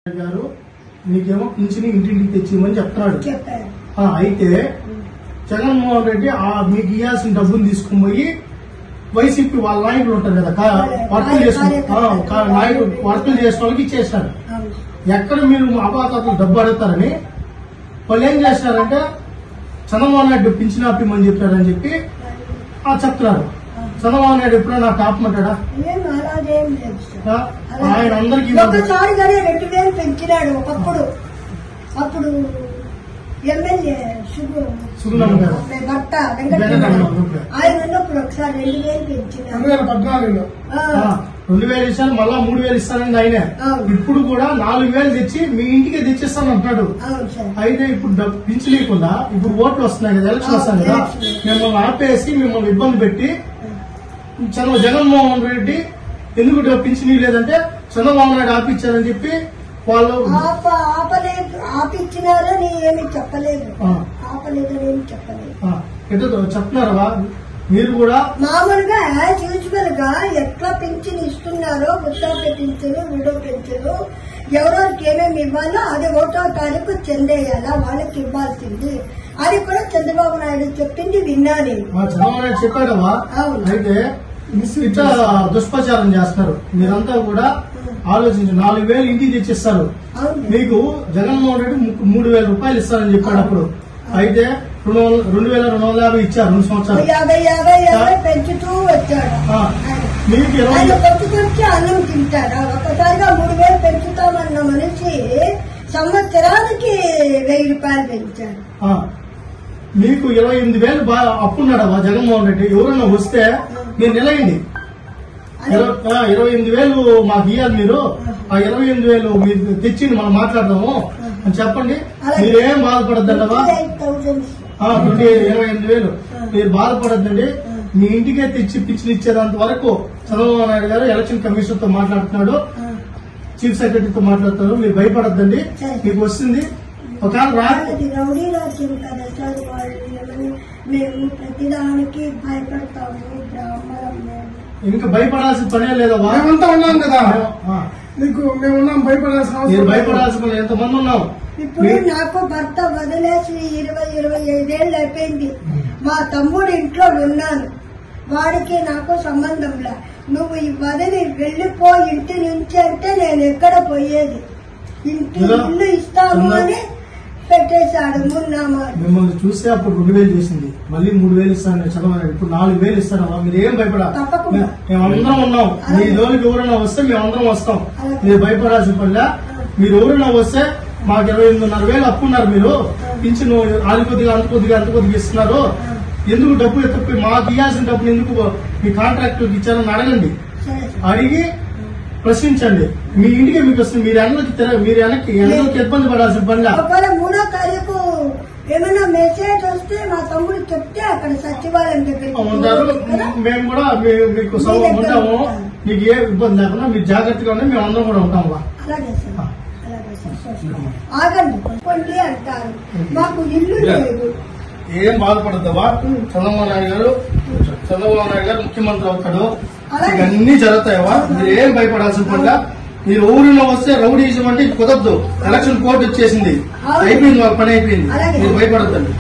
గారు మీకేమో పింఛని ఇంటింటికి తెచ్చిమని చెప్తున్నాడు. అయితే జగన్మోహన్ రెడ్డి మీకు ఇవ్వాల్సిన డబ్బులు తీసుకుని పోయి వైసీపీ వాళ్ళ నాయకులు ఉంటారు కదా, వర్కులు చేసిన వాళ్ళకి ఇచ్చేసినారు. ఎక్కడ మీరు అపాతాతలు డబ్బు అడుగుతారని వాళ్ళు ఏం చేసినారంటే చంద్రబాబు నాయుడు పింఛన్ ఆపిమని చెప్పారని చెప్పి చెప్తున్నారు. చంద్రబాబు నాయుడు ఎప్పుడో నాకు ఆపమంటాడా? ఆయన అందరికి ఒకసారి 2000 పెంచినాడు. అప్పుడు ఎమ్మెల్యే భర్త ఆయన ఉన్నప్పుడు ఒకసారి 2000 పెంచినాడు. 2000 ఇస్తాను, మళ్ళా 3000 ఇస్తానని ఆయనే. ఇప్పుడు కూడా 4000 తెచ్చి మీ ఇంటికే తెచ్చిస్తాను అంటున్నాడు. అయితే ఇప్పుడు పింఛనీయకుండా ఇప్పుడు ఓట్లు వస్తున్నాయి కదా, ఎలక్షన్ వస్తాయి కదా, మిమ్మల్ని ఆపేసి మిమ్మల్ని ఇబ్బంది పెట్టి జగన్మోహన్ రెడ్డి ఎందుకు పింఛనీ లేదంటే చంద్రబాబు నాయుడు ఆపిచ్చారని చెప్పి వాళ్ళు ఆపిచ్చినారని ఏమి చెప్పలేదు. చెప్తున్నారా మీరు కూడా? మామూలుగా యూజువల్ గా ఎట్లా పింఛన్ ఇస్తున్నారో, వృద్ధాప్య పింఛను, విడో పింఛను ఎవరికి ఏమేమి ఇవ్వాలో అది 1వ తారీఖు చెందేయాలా వాళ్ళకి ఇవ్వాల్సింది. అది కూడా చంద్రబాబు నాయుడు చెప్పింది విన్నాను. చంద్రబాబు నాయుడు చెప్పాడవా? అయితే ఇట్లా దుష్ప్రచారం చేస్తున్నారు. మీరంతా కూడా ఆలోచించి 4000 ఇంటికి తెచ్చిస్తారు. మీకు జగన్మోహన్ రెడ్డి 3000 రూపాయలు ఇస్తారని చెప్పాడు అప్పుడు. అయితే 2250 ఇచ్చారు 2 సంవత్సరాలు. 50 పెంచుతూ వచ్చాడు. మీకు కొంచెం అన్నం తింటాడా? ఒకసారిగా 3000 పెంచుతామన్న మనిషి సంవత్సరానికి 1000 రూపాయలు పెంచాడు. మీకు 28,000 అప్పున్నాడవా జగన్మోహన్ రెడ్డి? ఎవరన్నా వస్తే మీరు నిలయండి. 28,000 మాకు ఇవ్వాలి, మీరు ఆ 28,000 మీరు తెచ్చింది మనం మాట్లాడదాము అని చెప్పండి. మీరేం బాధపడద్దండవా? 28,000 మీరు బాధపడద్దండి. మీ ఇంటికే తెచ్చి పింఛన్ ఇచ్చేంత వరకు చంద్రబాబు నాయుడు గారు ఎలక్షన్ కమిషన్ తో మాట్లాడుతున్నాడు, చీఫ్ సెక్రటరీతో మాట్లాడుతున్నారు. మీరు భయపడద్దండి, మీకు వస్తుంది. ఒకవేళ రౌడీ రాజ్యం కదా సార్, మేము ప్రతిదానికి భయపడతాము. ఇంకా భయపడాల్సిన పనే లేదా? మేమంతా ఉన్నాం కదా, నీకు మేమున్నాం, భయపడాల్సిన పని. ఎంతమంది ఉన్నాం? ఇప్పుడు నాకు భర్త వదిలేసి 20-25 ఏళ్ళు అయిపోయింది. మా తమ్ముడు ఇంట్లో ఉన్నాను, వాడికి నాకు సంబంధంలా. నువ్వు ఈ వదిలి వెళ్లిపో ఇంటి నుంచి అంటే నేను ఎక్కడ పోయేది? ఇల్లు ఇస్తాము అని పెట్టేశాడు. మిమ్మల్ని చూస్తే అప్పుడు 2000 చేసింది, మళ్ళీ 3000 ఇస్తాను చదవాలి. ఇప్పుడు 4000 ఇస్తాను. మీరు ఏం భయపడాలి? మేమందరం ఉన్నాం. మీ లోనికి ఎవరైనా వస్తే మేమందరం వస్తాం. మీరు భయపడాల్సిన పనిలా. మీరు ఎవరైనా వస్తే మాకు 28,500 అప్పున్నారు. మీరు పింఛను అది కొద్దిగా అంత కొద్దిగా ఇస్తున్నారు. ఎందుకు డబ్బు ఎత్తుకుపోయి మాకు ఇవ్వాల్సిన డబ్బులు ఎందుకు మీ కాంట్రాక్టర్ ఇచ్చారని అడగండి. అడిగి ప్రశ్నించండి. మీ ఇంటికి మీకు వస్తుంది. మీరు వెనక్కి ఇబ్బంది పడాల్సిన పనిలా. 3వ తారీఖు ఏమైనా మెసేజ్ వస్తే మా తమ్ముడు చెప్తే అక్కడ సచివాలయం దగ్గర ఉంటారు. మేము కూడా మీకు ఉంటాము. మీకు ఏ ఇబ్బంది లేకుండా మీరు జాగ్రత్తగా ఉంటే మేము అందరం కూడా ఉంటాము. అలాగే సార్, ఆగండి అంటారు. మాకు ఇల్లు లేదు. ఏం బాధపడద్దావా? చంద్రబాబు నాయుడు గారు ముఖ్యమంత్రి అవుతాడు. ఇవన్నీ జరుగుతాయవా? మీరు ఏం భయపడాల్సిన పనిలా. మీరు ఊరిలో వస్తే రౌడీజం అంటే కుదరదు. ఎలక్షన్ కోర్టు వచ్చేసింది, అయిపోయింది, వాళ్ళ పని అయిపోయింది. మీరు భయపడద్దండి.